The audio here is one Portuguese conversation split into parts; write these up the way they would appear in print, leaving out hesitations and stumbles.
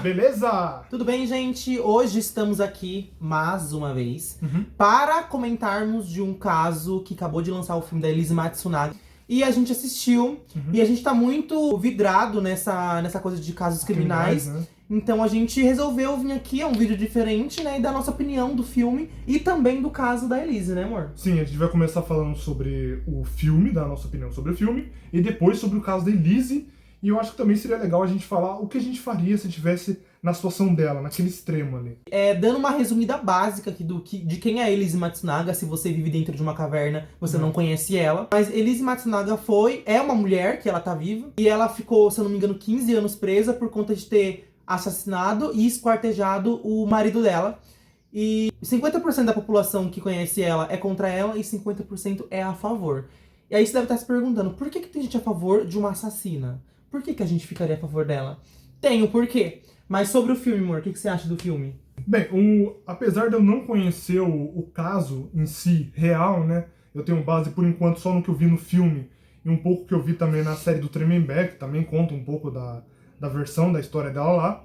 Beleza? Tudo bem, gente? Hoje estamos aqui, mais uma vez, para comentarmos de um caso que acabou de lançar o filme da Elise Matsunaga. E a gente assistiu, e a gente tá muito vidrado nessa coisa de casos criminais. Né? Então a gente resolveu vir aqui, é um vídeo diferente, né? E dar nossa opinião do filme e também do caso da Elise, né, amor? Sim, a gente vai começar falando sobre o filme, dar a nossa opinião sobre o filme, e depois sobre o caso da Elise. E eu acho que também seria legal a gente falar o que a gente faria se estivesse na situação dela, naquele extremo ali. Dando uma resumida básica aqui de quem é a Elise Matsunaga. Se você vive dentro de uma caverna, você não conhece ela. Mas Elise Matsunaga é uma mulher que ela tá viva. E ela ficou, se eu não me engano, 15 anos presa por conta de ter assassinado e esquartejado o marido dela. E 50% da população que conhece ela é contra ela e 50% é a favor. E aí você deve estar se perguntando, por que tem gente a favor de uma assassina? Por que a gente ficaria a favor dela? Tem o porquê. Mas sobre o filme, amor, o que você acha do filme? Bem, apesar de eu não conhecer o caso em si, real, né? Eu tenho base, por enquanto, só no que eu vi no filme e um pouco que eu vi também na série do Tremembé, que também conta um pouco da versão da história dela lá.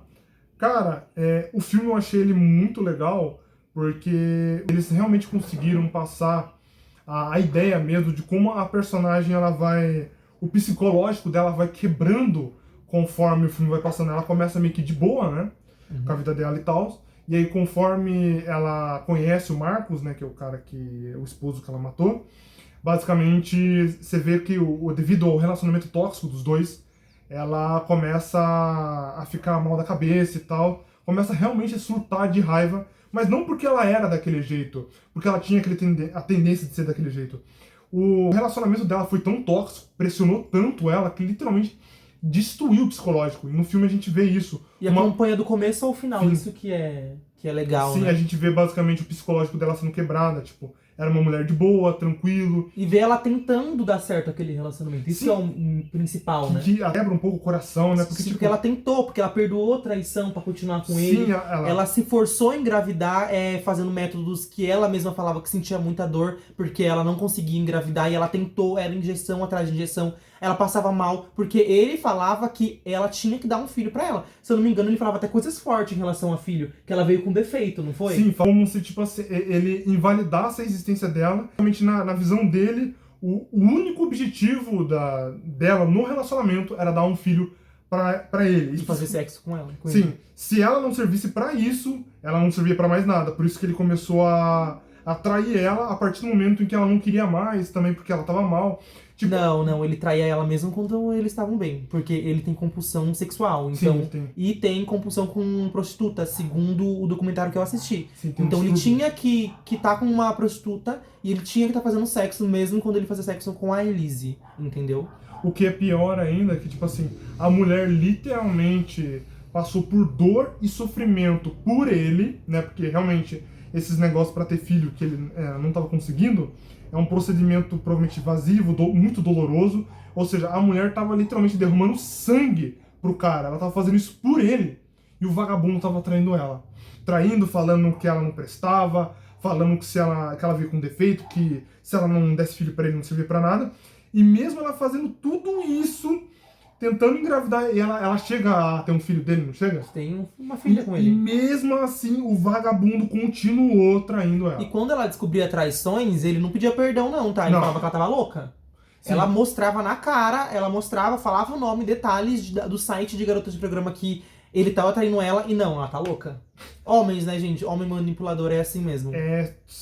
Cara, o filme eu achei ele muito legal, porque eles realmente conseguiram passar a ideia mesmo de como a personagem, ela vai... O psicológico dela vai quebrando conforme o filme vai passando. Ela começa meio que de boa, né? Com a vida dela e tal. E aí, conforme ela conhece o Marcos, né? Que é o cara o esposo que ela matou. Basicamente, você vê que devido ao relacionamento tóxico dos dois, ela começa a ficar mal da cabeça e tal. Começa realmente a surtar de raiva. Mas não porque ela era daquele jeito. Porque ela tinha a tendência de ser daquele jeito. O relacionamento dela foi tão tóxico, pressionou tanto ela, que literalmente destruiu o psicológico. E no filme a gente vê isso. E acompanha do começo ao final. Sim. Isso que é legal, sim, né? A gente vê basicamente o psicológico dela sendo quebrada. Tipo, era uma mulher de boa, tranquilo. E vê ela tentando dar certo aquele relacionamento. Isso é o principal, né? Que quebra um pouco o coração, né? Porque ela tentou, porque ela perdoou a traição pra continuar com ele. Ela se forçou a engravidar, fazendo métodos que ela mesma falava que sentia muita dor, porque ela não conseguia engravidar, e ela tentou, era injeção atrás de injeção. Ela passava mal, porque ele falava que ela tinha que dar um filho pra ela. Se eu não me engano, ele falava até coisas fortes em relação a filho, que ela veio com defeito, não foi? Sim, como se tipo assim, ele invalidasse a existência dela. Realmente, na visão dele, o único objetivo dela no relacionamento era dar um filho pra ele. E fazer sexo com ela. Sim, ele. Se ela não servisse pra isso, ela não servia pra mais nada. Por isso que ele começou a atrair ela a partir do momento em que ela não queria mais, também porque ela tava mal. Tipo... Não, ele traía ela mesmo quando eles estavam bem. Porque ele tem compulsão sexual. Então, sim, tem. E tem compulsão com prostituta, segundo o documentário que eu assisti. Sim, então ele tinha que tá com uma prostituta e ele tinha que estar fazendo sexo mesmo quando ele fazia sexo com a Elise, entendeu? O que é pior ainda, que tipo assim, a mulher literalmente passou por dor e sofrimento por ele, né? Porque realmente esses negócios pra ter filho que ele não tava conseguindo, é um procedimento provavelmente invasivo, muito doloroso. Ou seja, a mulher tava literalmente derramando sangue pro cara. Ela tava fazendo isso por ele. E o vagabundo tava traindo ela. Traindo, falando que ela não prestava, falando que ela veio com defeito, que se ela não desse filho pra ele não servia pra nada. E mesmo ela fazendo tudo isso, tentando engravidar, e ela chega a ter um filho dele, não chega? Tem uma filha com ele. E mesmo assim, o vagabundo continuou traindo ela. E quando ela descobria traições, ele não pedia perdão não, tá? Ele falava que ela tava louca. Sim. Ela mostrava na cara, falava o nome, detalhes do site de garotas de programa que ele tava traindo ela e não, ela tá louca. Homens, né, gente? Homem manipulador é assim mesmo.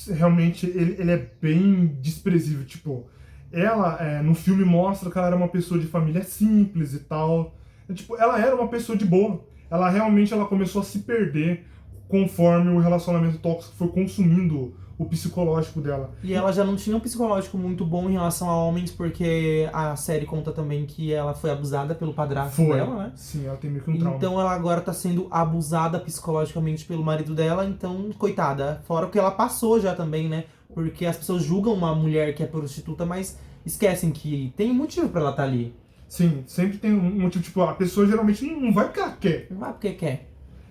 Realmente, ele é bem desprezível, tipo... Ela, no filme, mostra que ela era uma pessoa de família simples e tal. Tipo, ela era uma pessoa de boa. Ela realmente começou a se perder conforme o relacionamento tóxico foi consumindo o psicológico dela. E ela já não tinha um psicológico muito bom em relação a homens, porque a série conta também que ela foi abusada pelo padrasto dela, né? Sim, ela tem meio que um trauma. Então ela agora tá sendo abusada psicologicamente pelo marido dela, então, coitada. Fora o que ela passou já também, né? Porque as pessoas julgam uma mulher que é prostituta, mas esquecem que tem um motivo pra ela estar ali. Sim, sempre tem um motivo. Tipo, a pessoa geralmente não vai porque ela quer. Não vai porque quer.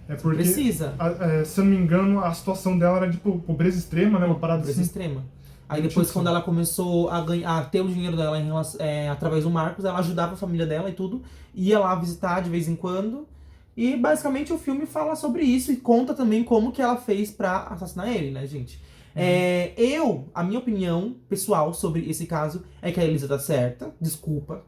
É porque, precisa. Se eu não me engano, a situação dela era de pobreza extrema, né? Uma parada pobreza assim. extrema. Aí depois, quando ela começou a ter o dinheiro dela através do Marcos, ela ajudava a família dela e tudo. Ia lá visitar de vez em quando. E basicamente o filme fala sobre isso e conta também como que ela fez pra assassinar ele, né, gente? A minha opinião pessoal sobre esse caso é que a Elisa tá certa, desculpa.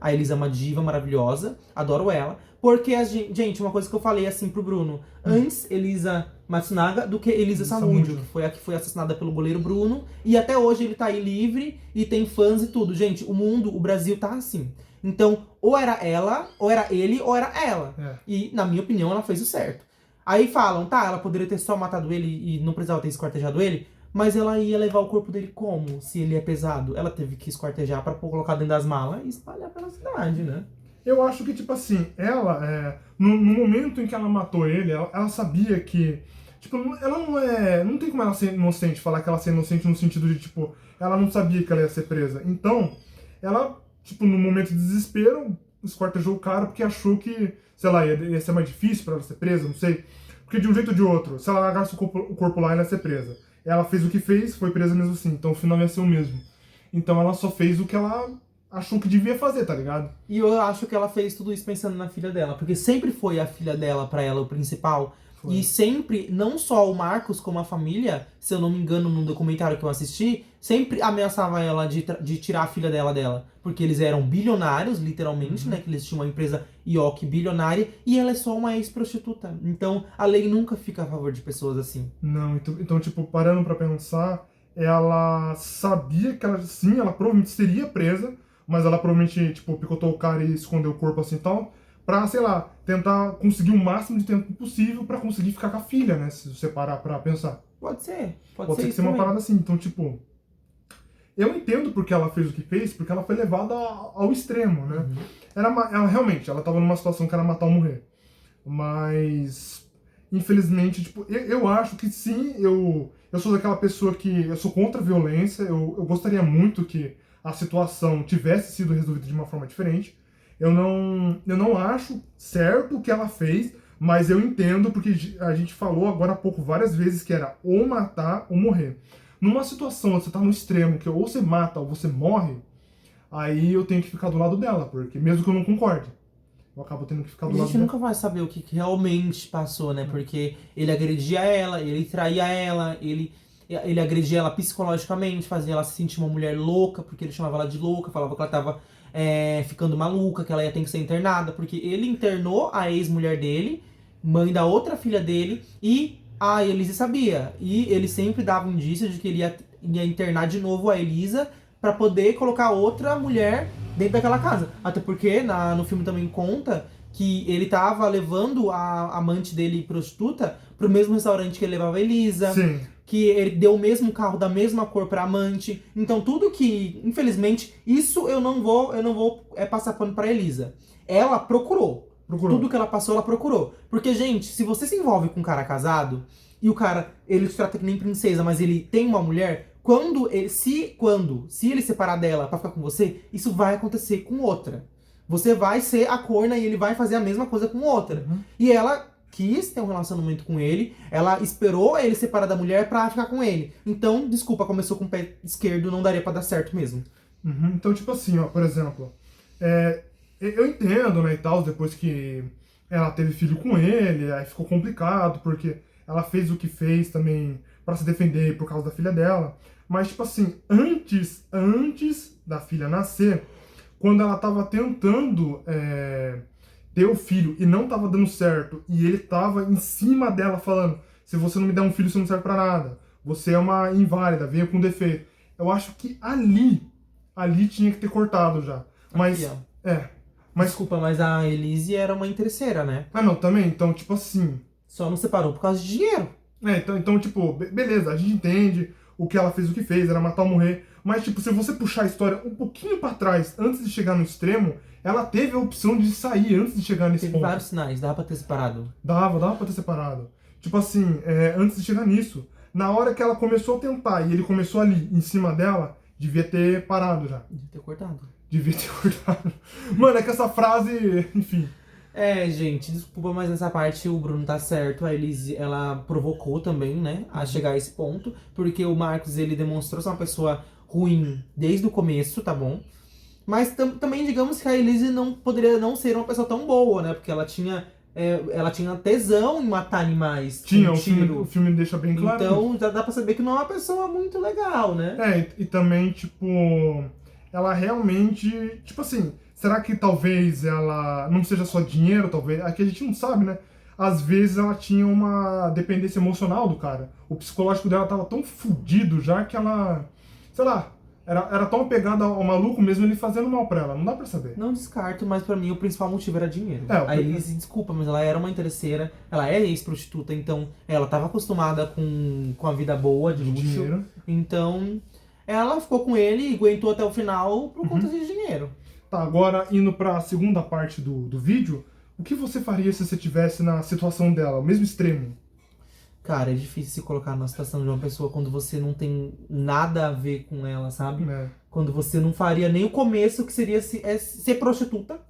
A Elisa é uma diva maravilhosa, adoro ela. Porque, gente, uma coisa que eu falei assim pro Bruno, antes Elisa Matsunaga do que Elisa Samúdio, que foi a que foi assassinada pelo goleiro Bruno. E até hoje ele tá aí livre e tem fãs e tudo. Gente, o mundo, o Brasil tá assim. Então, ou era ela, ou era ele, ou era ela. E, na minha opinião, ela fez o certo. Aí falam, tá, ela poderia ter só matado ele e não precisava ter esquartejado ele. Mas ela ia levar o corpo dele como? Se ele é pesado? Ela teve que esquartejar pra colocar dentro das malas e espalhar pela cidade, né? Eu acho que, tipo assim, ela, no momento em que ela matou ele, ela sabia que, tipo, ela não é... Não tem como ela ser inocente, falar que ela ser inocente no sentido de, tipo, ela não sabia que ela ia ser presa. Então, ela, tipo, no momento de desespero, esquartejou o cara porque achou que, sei lá, ia ser mais difícil pra ela ser presa, não sei. Porque de um jeito ou de outro, se ela largasse o corpo lá, ela ia ser presa. Ela fez o que fez, foi presa mesmo assim, então o final ia ser o mesmo. Então ela só fez o que ela achou que devia fazer, tá ligado? E eu acho que ela fez tudo isso pensando na filha dela, porque sempre foi a filha dela pra ela o principal. Foi. E sempre, não só o Marcos, como a família, se eu não me engano no documentário que eu assisti, sempre ameaçava ela de tirar a filha dela. Porque eles eram bilionários, literalmente, né? Que eles tinham uma empresa IOC bilionária, e ela é só uma ex-prostituta. Então, a lei nunca fica a favor de pessoas assim. Não, então tipo, parando pra pensar, ela sabia que ela provavelmente seria presa, mas ela provavelmente, tipo, picotou o cara e escondeu o corpo assim e tal, pra, sei lá, tentar conseguir o máximo de tempo possível pra conseguir ficar com a filha, né? Se você parar pra pensar. Pode ser que ser uma parada assim. Então, tipo, eu entendo porque ela fez o que fez, porque ela foi levada ao extremo, né? Ela realmente, ela tava numa situação que era matar ou morrer. Mas, infelizmente, tipo, eu acho que sim, eu sou daquela pessoa que eu sou contra a violência, eu gostaria muito que a situação tivesse sido resolvida de uma forma diferente. Eu não acho certo o que ela fez, mas eu entendo porque a gente falou agora há pouco várias vezes que era ou matar ou morrer. Numa situação onde você tá no extremo, que ou você mata ou você morre, aí eu tenho que ficar do lado dela, porque mesmo que eu não concorde, eu acabo tendo que ficar do lado dela. A gente nunca vai saber o que realmente passou, né? Porque ele agredia ela, ele traía ela, ele agredia ela psicologicamente, fazia ela se sentir uma mulher louca, porque ele chamava ela de louca, falava que ela tava ficando maluca, que ela ia ter que ser internada, porque ele internou a ex-mulher dele, mãe da outra filha dele, e a Elisa sabia. E ele sempre dava indício de que ele ia internar de novo a Elisa pra poder colocar outra mulher dentro daquela casa. Até porque no filme também conta que ele tava levando a amante dele, prostituta, pro mesmo restaurante que ele levava a Elisa. Sim. Que ele deu o mesmo carro da mesma cor pra amante. Então tudo que, infelizmente, isso eu não vou passar pano pra Elisa. Ela procurou. Tudo que ela passou, ela procurou. Porque, gente, se você se envolve com um cara casado, e o cara, ele te trata que nem princesa, mas ele tem uma mulher, se ele separar dela pra ficar com você, isso vai acontecer com outra. Você vai ser a corna e ele vai fazer a mesma coisa com outra. E ela quis ter um relacionamento com ele, ela esperou ele separar da mulher pra ficar com ele. Então, desculpa, começou com o pé esquerdo, não daria pra dar certo mesmo. Então, tipo assim, ó, por exemplo, eu entendo, né, e tal, depois que ela teve filho com ele, aí ficou complicado, porque ela fez o que fez também pra se defender por causa da filha dela. Mas, tipo assim, antes da filha nascer, quando ela tava tentando ter o filho e não tava dando certo, e ele tava em cima dela falando, se você não me der um filho, você não serve pra nada. Você é uma inválida, veio com defeito. Eu acho que ali tinha que ter cortado já. Mas, aqui, mas desculpa, mas a Elise era uma interesseira, né? Ah, não, também, então, tipo assim... Só não separou por causa de dinheiro. Então tipo, beleza, a gente entende o que ela fez, o que fez, era matar ou morrer. Mas, tipo, se você puxar a história um pouquinho pra trás, antes de chegar no extremo, ela teve a opção de sair antes de chegar nesse ponto. Teve vários sinais, dava pra ter separado. Dava pra ter separado. Tipo assim, antes de chegar nisso. Na hora que ela começou a tentar e ele começou ali, em cima dela, devia ter parado já. Devia ter cortado. Mano, é que essa frase, enfim... gente, desculpa, mas nessa parte o Bruno tá certo. A Elise, ela provocou também, né, a chegar a esse ponto. Porque o Marcos, ele demonstrou ser uma pessoa ruim desde o começo, tá bom? Mas também digamos que a Elise não poderia não ser uma pessoa tão boa, né? Porque ela tinha ela tinha tesão em matar animais. Tinha, com tiro. o filme deixa bem claro. Então já dá pra saber que não é uma pessoa muito legal, né? E também, tipo, ela realmente, tipo assim, será que talvez ela não seja só dinheiro, talvez? Aqui a gente não sabe, né? Às vezes ela tinha uma dependência emocional do cara. O psicológico dela tava tão fudido já que ela, sei lá, era tão apegada ao maluco mesmo ele fazendo mal pra ela. Não dá pra saber. Não descarto, mas pra mim o principal motivo era dinheiro. É, A Elise, desculpa, mas ela era uma interesseira, ela é ex-prostituta, então ela tava acostumada com a vida boa, de luxo. Dinheiro. Então ela ficou com ele e aguentou até o final por conta de dinheiro. Tá, agora indo pra segunda parte do vídeo, o que você faria se você estivesse na situação dela, o mesmo extremo? Cara, é difícil se colocar na situação de uma pessoa quando você não tem nada a ver com ela, sabe? É. Quando você não faria nem o começo, que seria ser prostituta.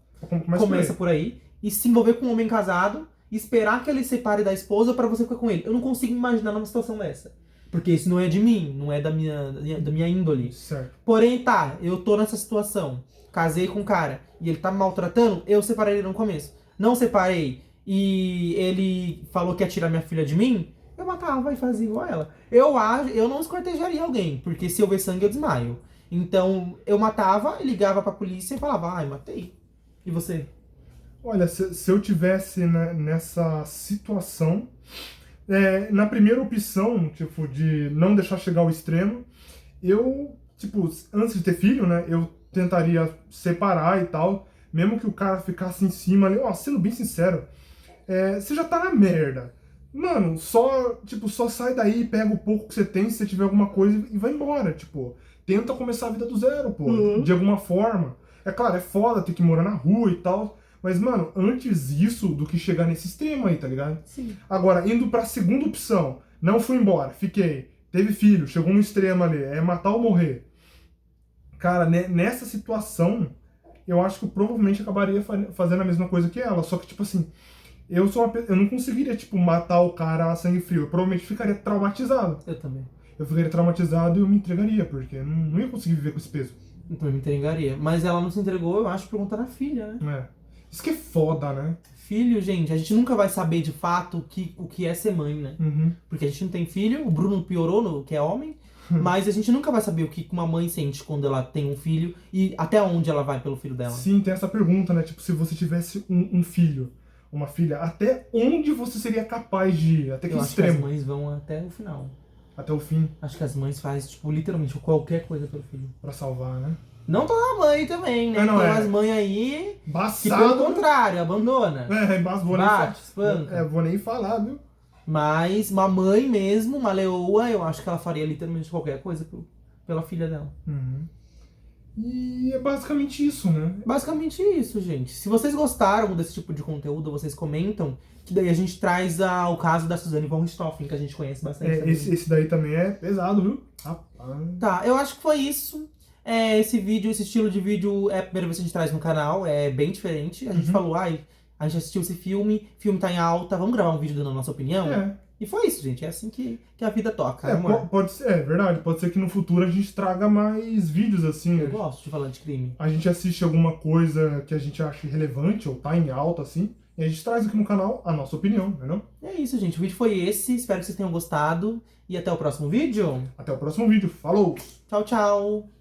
Começa por aí. E se envolver com um homem casado, e esperar que ele se separe da esposa pra você ficar com ele. Eu não consigo imaginar numa situação dessa. Porque isso não é de mim, não é da minha índole. Certo. Porém, tá, eu tô nessa situação. Casei com um cara e ele tá me maltratando, eu separei ele no começo. Não separei e ele falou que ia tirar minha filha de mim, eu matava e fazia igual a ela. Eu não esquartejaria alguém, porque se eu ver sangue eu desmaio. Então eu matava, ligava pra polícia e falava, ai, matei. E você? Olha, se eu tivesse nessa situação, na primeira opção, tipo, de não deixar chegar ao extremo, eu, tipo, antes de ter filho, né, eu tentaria separar e tal, mesmo que o cara ficasse em cima ali, ó, sendo bem sincero, você já tá na merda. Mano, só sai daí, pega o pouco que você tem, se você tiver alguma coisa, e vai embora, tipo, tenta começar a vida do zero, pô, de alguma forma. É claro, é foda ter que morar na rua e tal, mas, mano, antes isso do que chegar nesse extremo aí, tá ligado? Sim. Agora, indo pra segunda opção, não fui embora, fiquei, teve filho, chegou no extremo ali, é matar ou morrer. Cara, nessa situação, eu acho que eu provavelmente acabaria fazendo a mesma coisa que ela, só que, tipo assim, eu não conseguiria, tipo, matar o cara a sangue frio, eu provavelmente ficaria traumatizado. Eu também. Eu ficaria traumatizado e eu me entregaria, porque eu não ia conseguir viver com esse peso. Então eu me entregaria. Mas ela não se entregou, eu acho, por conta da filha, né? Isso que é foda, né? Filho, gente, a gente nunca vai saber de fato o que é ser mãe, né? Porque a gente não tem filho, o Bruno piorou, que é homem, mas a gente nunca vai saber o que uma mãe sente quando ela tem um filho e até onde ela vai pelo filho dela. Sim, tem essa pergunta, né? Tipo, se você tivesse um filho, uma filha, até onde você seria capaz de ir? Até que eu extremo? Acho que as mães vão até o final. Até o fim? Acho que as mães fazem, tipo, literalmente qualquer coisa pelo filho. Pra salvar, né? Não toda mãe também, né? Não, tem umas mães aí Embaçado, que pelo contrário, abandona. Bate, espanca. Vou nem falar, viu? Mas uma mãe mesmo, uma leoa, eu acho que ela faria literalmente qualquer coisa pela filha dela. E é basicamente isso, né? Basicamente isso, gente. Se vocês gostaram desse tipo de conteúdo, vocês comentam, que daí a gente traz o caso da Suzane von Richthofen, que a gente conhece bastante. Esse daí também é pesado, viu? Rapaz. Tá, eu acho que foi isso. Esse vídeo, esse estilo de vídeo é a primeira vez que a gente traz no canal, é bem diferente. A gente falou, a gente assistiu esse filme, o filme tá em alta, vamos gravar um vídeo dando a nossa opinião? E foi isso, gente. É assim que a vida toca. Pode ser, é verdade. Pode ser que no futuro a gente traga mais vídeos assim. Eu gosto de falar de crime. A gente assiste alguma coisa que a gente acha relevante ou tá em alta, assim, e a gente traz aqui no canal a nossa opinião, entendeu? É isso, gente. O vídeo foi esse. Espero que vocês tenham gostado. E até o próximo vídeo. Até o próximo vídeo. Falou! Tchau, tchau!